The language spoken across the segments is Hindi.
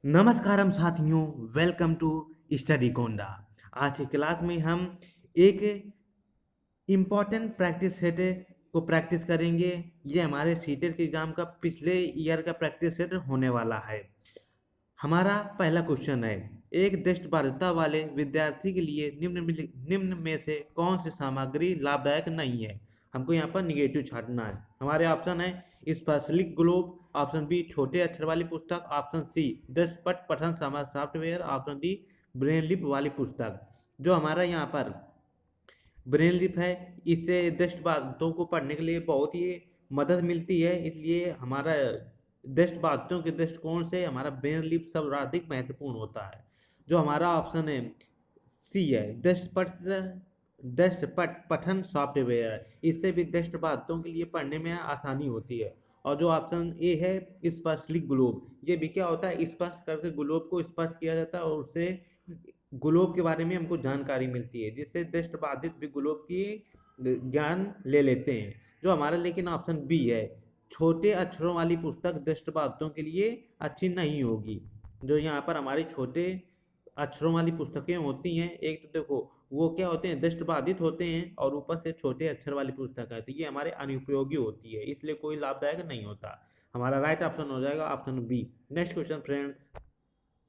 नमस्कारम साथियों, वेलकम टू स्टडी कोंडा। आज की क्लास में हम एक इम्पॉर्टेंट प्रैक्टिस सेट को प्रैक्टिस करेंगे। ये हमारे सीटेट के एग्जाम का पिछले ईयर का प्रैक्टिस सेट होने वाला है। हमारा पहला क्वेश्चन है, एक दृष्टिबाधिता वाले विद्यार्थी के लिए निम्न में से कौन सी सामग्री लाभदायक नहीं है। हमको यहाँ पर निगेटिव छांटना है। हमारे ऑप्शन है स्पर्शलिक ग्लोब, ऑप्शन बी छोटे अक्षर वाली पुस्तक, ऑप्शन सी दृष्टपट पठन software, option D brain lip वाली पुस्तक। जो हमारा यहाँ पर ब्रेन लिप है, इससे दृष्टिबाधितों को पढ़ने के लिए बहुत ही मदद मिलती है। इसलिए हमारा दृष्टिबाधितों के दृष्टिकोण से हमारा ब्रेन लिप सर्वाधिक महत्वपूर्ण होता है। जो हमारा ऑप्शन है सी है दृष्टपट पठन सॉफ्टवेयर, इससे भी दृष्टिबाधितों के लिए पढ़ने में आसानी होती है। और जो ऑप्शन ए है स्पर्शलिक ग्लोब, ये भी क्या होता है, स्पर्श करके ग्लोब को स्पर्श किया जाता है और उससे ग्लोब के बारे में हमको जानकारी मिलती है, जिससे दृष्टिबाधित भी ग्लोब की ज्ञान ले लेते हैं। जो हमारा लेकिन ऑप्शन बी है छोटे अक्षरों वाली पुस्तक दृष्टिबाधितों के लिए अच्छी नहीं होगी। जो यहाँ पर हमारी छोटे अक्षरों वाली पुस्तकें होती हैं, एक तो देखो वो क्या होते हैं, दृष्टिबाधित होते हैं और ऊपर से छोटे अक्षर वाली पुस्तक है, तो ये हमारे अनुपयोगी होती है, इसलिए कोई लाभदायक नहीं होता। हमारा राइट ऑप्शन हो जाएगा option B. Next question friends,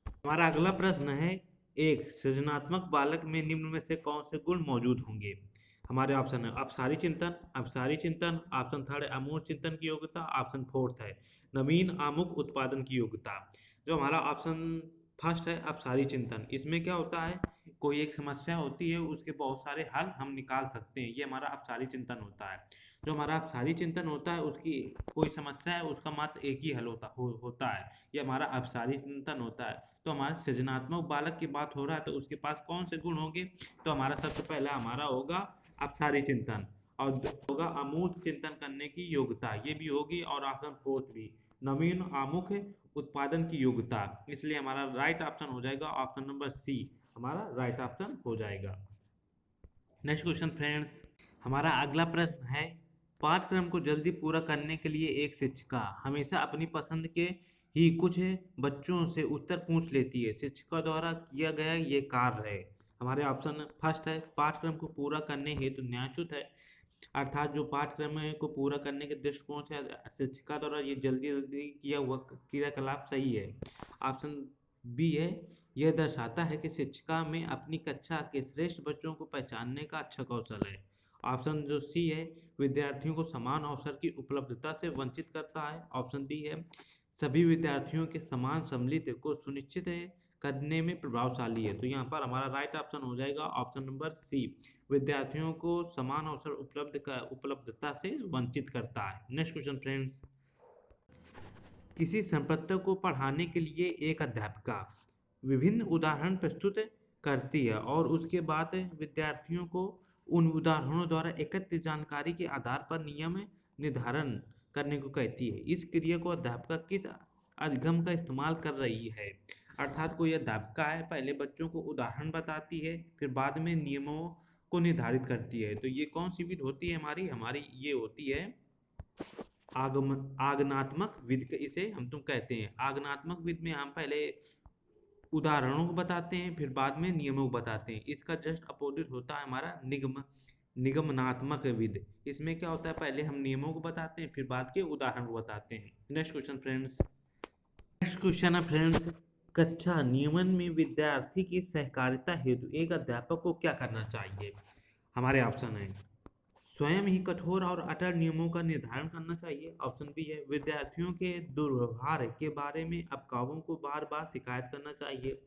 हमारा अगला प्रश्न है, एक सृजनात्मक बालक में निम्न में से कौन से गुण मौजूद होंगे। हमारे ऑप्शन है अपसारी चिंतन, ऑप्शन थर्ड है अमूर्त चिंतन की योग्यता, ऑप्शन फोर्थ है नवीन आमुख उत्पादन की योग्यता। जो हमारा ऑप्शन फर्स्ट है अपसारी चिंतन, इसमें क्या होता है, कोई एक समस्या होती है उसके बहुत सारे हल हम निकाल सकते हैं, ये हमारा अपसारी चिंतन होता है। जो हमारा अपसारी चिंतन होता है, उसकी कोई समस्या है उसका मात्र एक ही हल होता है, ये हमारा अपसारी चिंतन होता है। तो हमारे सृजनात्मक बालक की बात हो रहा है, तो उसके पास कौन से गुण होंगे, तो हमारा सबसे पहला हमारा होगा अपसारी चिंतन, और होगा अमूर्त चिंतन करने की योग्यता, ये भी होगी, और ऑप्शन फोर्थ भी नवीन आमुख उत्पादन की योग्यता। इसलिए हमारा राइट ऑप्शन हो जाएगा ऑप्शन नंबर सी, हमारा राइट ऑप्शन हो जाएगा। नेक्स्ट क्वेश्चन फ्रेंड्स, हमारा अगला प्रश्न है, पाठ्यक्रम को जल्दी पूरा करने के लिए एक शिक्षिका हमेशा अपनी पसंद के ही कुछ बच्चों से उत्तर पूछ लेती है, शिक्षिका द्वारा किया गया ये कार्य है। हमारे ऑप्शन फर्स्ट है पाठ्यक्रम को पूरा करने हेतु न्यायच्युत है, अर्थात जो पाठ्यक्रम को पूरा करने के दृष्टिकोण से शिक्षिका द्वारा ये जल्दी जल्दी किया हुआ क्रियाकलाप सही है। ऑप्शन बी है यह दर्शाता है कि शिक्षिका में अपनी कक्षा के श्रेष्ठ बच्चों को पहचानने का अच्छा कौशल है। ऑप्शन जो सी है विद्यार्थियों को समान अवसर की उपलब्धता से वंचित करता है। ऑप्शन डी है सभी विद्यार्थियों के समान सम्मिलित को सुनिश्चित है करने में प्रभावशाली है। तो यहाँ पर हमारा राइट ऑप्शन हो जाएगा ऑप्शन नंबर सी, विद्यार्थियों को समान अवसर उपलब्धता से वंचित करता है। नेक्स्ट क्वेश्चन फ्रेंड्स, किसी संपत्ति को पढ़ाने के लिए एक अध्यापिका विभिन्न उदाहरण प्रस्तुत करती है और उसके बाद विद्यार्थियों को उन उदाहरणों द्वारा एकत्रित जानकारी के आधार पर नियम निर्धारण करने को कहती है। इस क्रिया को अध्यापिका किस अधिगम का इस्तेमाल कर रही है, अर्थात कोई अध्यापिका है, पहले बच्चों को उदाहरण बताती है फिर बाद में नियमों को निर्धारित करती है। तो ये कौन सी विधि होती है, हमारी हमारी ये होती है आगमनात्मक विधि, इसे हम तुम कहते हैं। आगमनात्मक विधि में हम पहले उदाहरणों को बताते हैं फिर बाद में नियमों को बताते हैं। इसका जस्ट अपोजिट होता है हमारा निगमनात्मक विधि। इसमें क्या होता है, पहले हम नियमों को बताते हैं फिर बाद के उदाहरण को बताते हैं। Next question friends, next question है फ्रेंड्स, कक्षा नियमन में विद्यार्थी की सहकारिता हेतु एक अध्यापक को क्या करना चाहिए। हमारे ऑप्शन है स्वयं ही कठोर और अटल नियमों का निर्धारण करना चाहिए। ऑप्शन बी है विद्यार्थियों के दुर्व्यवहार के बारे में अभिभावकों को बार बार शिकायत करना चाहिए।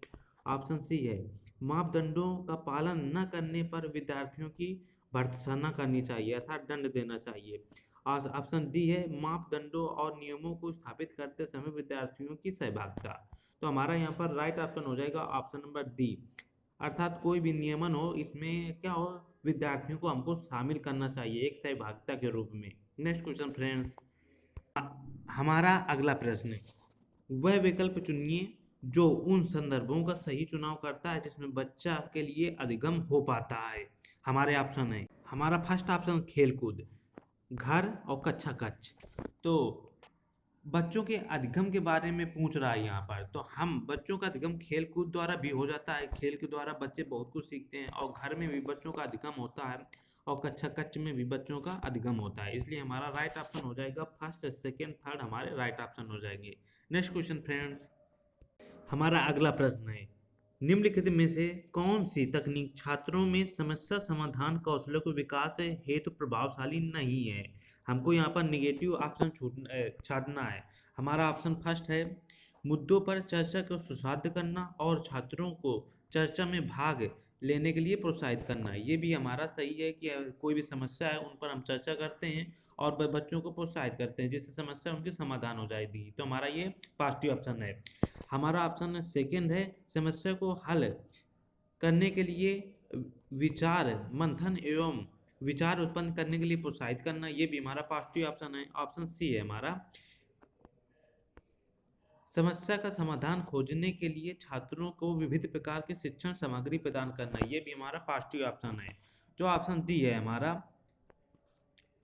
ऑप्शन सी है मापदंडों का पालन न करने पर विद्यार्थियों की भर्त्सना करनी चाहिए अर्थात दंड देना चाहिए। और ऑप्शन डी है मापदंडों और नियमों को स्थापित करते समय विद्यार्थियों की सहभागिता। तो हमारा यहाँ पर राइट ऑप्शन हो जाएगा ऑप्शन नंबर डी, अर्थात कोई भी नियमन हो इसमें क्या हो, विद्यार्थियों को हमको शामिल करना चाहिए एक सहभागिता के रूप में। नेक्स्ट क्वेश्चन फ्रेंड्स, हमारा अगला प्रश्न, वह विकल्प चुनिए जो उन संदर्भों का सही चुनाव करता है जिसमें बच्चा के लिए अधिगम हो पाता है। हमारे ऑप्शन है हमारा फर्स्ट ऑप्शन खेलकूद, घर और कक्षा कक्ष। तो बच्चों के अधिगम के बारे में पूछ रहा है यहाँ पर, तो हम बच्चों का अधिगम खेल कूद द्वारा भी हो जाता है। खेल के द्वारा बच्चे बहुत कुछ सीखते हैं और घर में भी बच्चों का अधिगम होता है और कक्षा कक्ष में भी बच्चों का अधिगम होता है। इसलिए हमारा राइट ऑप्शन हो जाएगा फर्स्ट, सेकंड, थर्ड हमारे राइट ऑप्शन हो जाएंगे। नेक्स्ट क्वेश्चन फ्रेंड्स, हमारा अगला प्रश्न है, निम्नलिखित में से कौन सी तकनीक छात्रों में समस्या समाधान कौशलों के विकास हेतु प्रभावशाली नहीं है। हमको यहाँ पर निगेटिव ऑप्शन छाटना है। हमारा ऑप्शन फर्स्ट है, मुद्दों पर चर्चा को सुसाध्य करना और छात्रों को चर्चा में भाग लेने के लिए प्रोत्साहित करना। ये भी हमारा सही है कि कोई भी समस्या है उन पर हम चर्चा करते हैं और बच्चों को प्रोत्साहित करते हैं जिससे समस्या उनकी समाधान हो जाएगी। तो हमारा ये पॉजिटिव ऑप्शन है। हमारा ऑप्शन सेकंड है, समस्या को हल करने के लिए विचार मंथन एवं विचार उत्पन्न करने के लिए प्रोत्साहित करना। ये भी हमारा पॉजिटिव ऑप्शन है। ऑप्शन सी है हमारा, समस्या का समाधान खोजने के लिए छात्रों को विविध प्रकार की शिक्षण सामग्री प्रदान करना। ये भी हमारा पॉजिटिव ऑप्शन है। जो ऑप्शन डी है हमारा,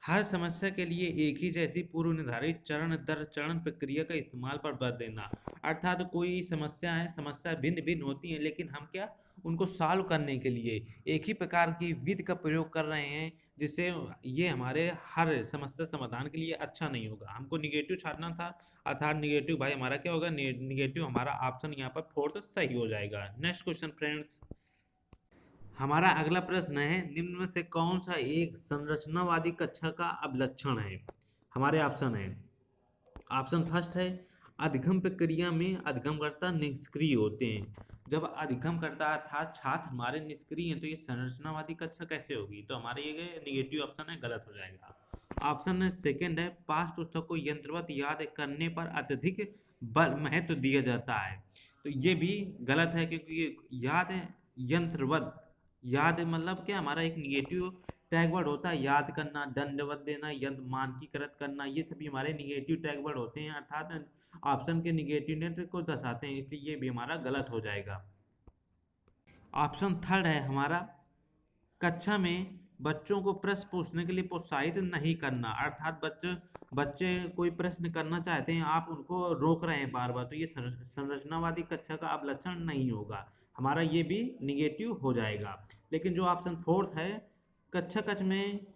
हर समस्या के लिए एक ही जैसी पूर्व निर्धारित चरण दर चरण प्रक्रिया का इस्तेमाल पर बल देना। अर्थात तो कोई समस्या है, समस्या भिन्न भिन्न होती है, लेकिन हम क्या उनको सॉल्व करने के लिए एक ही प्रकार की विधि का प्रयोग कर रहे हैं, जिससे ये हमारे हर समस्या समाधान के लिए अच्छा नहीं होगा। हमको निगेटिव छाड़ना था, अर्थात निगेटिव भाई हमारा क्या होगा, निगेटिव हमारा ऑप्शन यहाँ पर फोर्थ सही हो जाएगा। नेक्स्ट क्वेश्चन फ्रेंड्स, हमारा अगला प्रश्न है, निम्न में से कौन सा एक संरचनावादी कक्षा का अवलक्षण है। हमारे ऑप्शन है, ऑप्शन फर्स्ट है, अधिगम प्रक्रिया में अधिगमकर्ता निष्क्रिय होते हैं। जब अधिगमकर्ता अर्थात छात्र हमारे निष्क्रिय हैं तो ये संरचनावादी कक्षा कैसे होगी। तो हमारे ये निगेटिव ऑप्शन है, गलत हो जाएगा। ऑप्शन सेकंड है, पाठ्य पुस्तक को यंत्रवत याद करने पर अत्यधिक बल महत्व दिया जाता है। तो ये भी गलत है, क्योंकि याद यंत्रवत, याद मतलब क्या, हमारा एक निगेटिव टैग वर्ड होता है। याद करना, दंडवत देना, यंत्र मानकीकृत करना, ये सभी हमारे निगेटिव टैग वर्ड होते हैं, अर्थात ऑप्शन के निगेटिवनेस को दर्शाते हैं, इसलिए ये भी हमारा गलत हो जाएगा। ऑप्शन थर्ड है हमारा, कक्षा में बच्चों को प्रश्न पूछने के लिए प्रोत्साहित नहीं करना। अर्थात बच्चे बच्चे कोई प्रश्न करना चाहते हैं, आप उनको रोक रहे हैं बार बार, तो ये संरचनावादी कक्षा का अवलक्षण नहीं होगा। हमारा ये भी निगेटिव हो जाएगा। लेकिन जो ऑप्शन फोर्थ है, कक्षा कक्ष में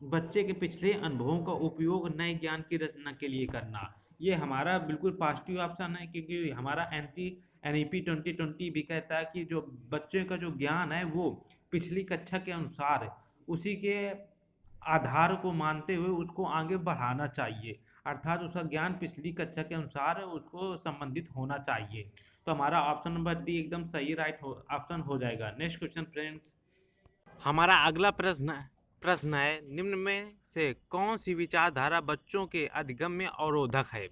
बच्चे के पिछले अनुभवों का उपयोग नए ज्ञान की रचना के लिए करना, ये हमारा बिल्कुल पॉजिटिव ऑप्शन है, क्योंकि हमारा NEP 2020 भी कहता है कि जो बच्चे का जो ज्ञान है वो पिछली कक्षा के अनुसार उसी के आधार को मानते हुए उसको आगे बढ़ाना चाहिए। अर्थात उसका ज्ञान पिछली कक्षा के अनुसार उसको संबंधित होना चाहिए। तो हमारा ऑप्शन नंबर डी एकदम सही राइट ऑप्शन हो जाएगा। नेक्स्ट क्वेश्चन फ्रेंड्स, हमारा अगला प्रश्न है, निम्न में से कौन सी विचारधारा बच्चों के अधिगम में अवरोधक है।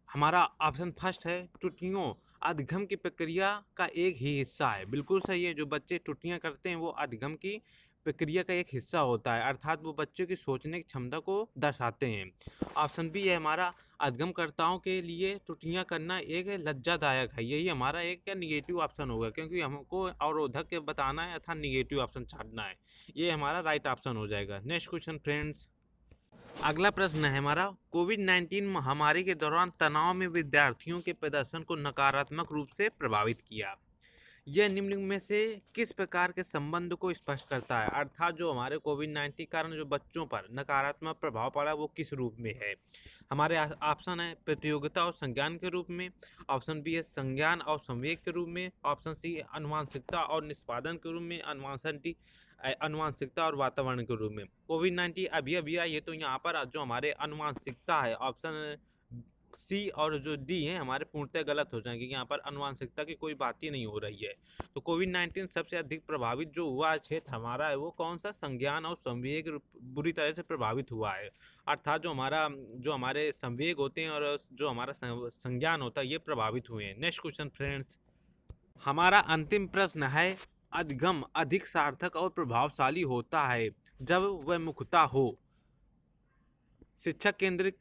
हमारा ऑप्शन फर्स्ट है, त्रुटियों अधिगम की प्रक्रिया का एक ही हिस्सा है। बिल्कुल सही है, जो बच्चे त्रुटियां करते हैं वो अधिगम की प्रक्रिया का एक हिस्सा होता है, अर्थात वो बच्चों की सोचने की क्षमता को दर्शाते हैं। ऑप्शन बी है हमारा, अधिगमकर्ताओं के लिए त्रुटियां करना एक लज्जादायक है। यही हमारा एक क्या निगेटिव ऑप्शन होगा, क्योंकि हमको अवरोधक बताना है अर्थात निगेटिव ऑप्शन छाड़ना है। ये हमारा राइट ऑप्शन हो जाएगा। नेक्स्ट क्वेश्चन फ्रेंड्स, अगला प्रश्न है हमारा, कोविड-19 महामारी के दौरान तनाव में विद्यार्थियों के प्रदर्शन को नकारात्मक रूप से प्रभावित किया। यह निम्न में से किस प्रकार के संबंध को स्पष्ट करता है। अर्थात जो हमारे कोविड-19 के कारण जो बच्चों पर नकारात्मक प्रभाव पड़ा वो किस रूप में है। हमारे ऑप्शन है, प्रतियोगिता और संज्ञान के रूप में। ऑप्शन बी है, संज्ञान और संवेग के रूप में। ऑप्शन सी है, आनुवांशिकता और निष्पादन के रूप में। आनुवांशिकता और वातावरण के रूप में। कोविड-19 अभी अभी आई है, तो यहाँ पर जो हमारे आनुवांशिकता है, ऑप्शन सी और जो डी है हमारे पूर्णतः गलत हो जाएंगे, यहाँ पर आनुवांशिकता की कोई बात ही नहीं हो रही है। तो कोविड-19 सबसे अधिक प्रभावित जो हुआ क्षेत्र हमारा है वो कौन सा, संज्ञान और संवेग बुरी तरह से प्रभावित हुआ है। अर्थात जो हमारे संवेग होते हैं और जो हमारा संज्ञान होता है ये प्रभावित हुए हैं। नेक्स्ट क्वेश्चन फ्रेंड्स, हमारा अंतिम प्रश्न है, अधिगम अधिक सार्थक और प्रभावशाली होता है जब वह मुख्यतः हो शिक्षक केंद्रित,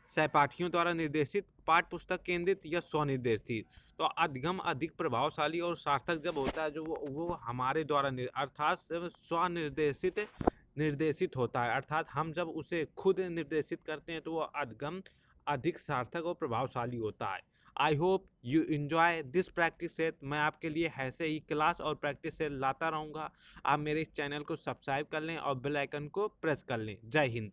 सहपाठियों द्वारा निर्देशित, पाठ्य पुस्तक केंद्रित या स्वनिर्देशित। तो अधिगम अधिक प्रभावशाली और सार्थक जब होता है जो वो हमारे द्वारा अर्थात स्वनिर्देशित होता है। अर्थात हम जब उसे खुद निर्देशित करते हैं तो वो अधिगम अधिक सार्थक और प्रभावशाली होता है। I hope you enjoy this practice set. मैं आपके लिए ऐसे ही क्लास और प्रैक्टिस सेट लाता रहूँगा। आप मेरे इस चैनल को सब्सक्राइब कर लें और बेल आइकन को प्रेस कर लें। जय हिंद।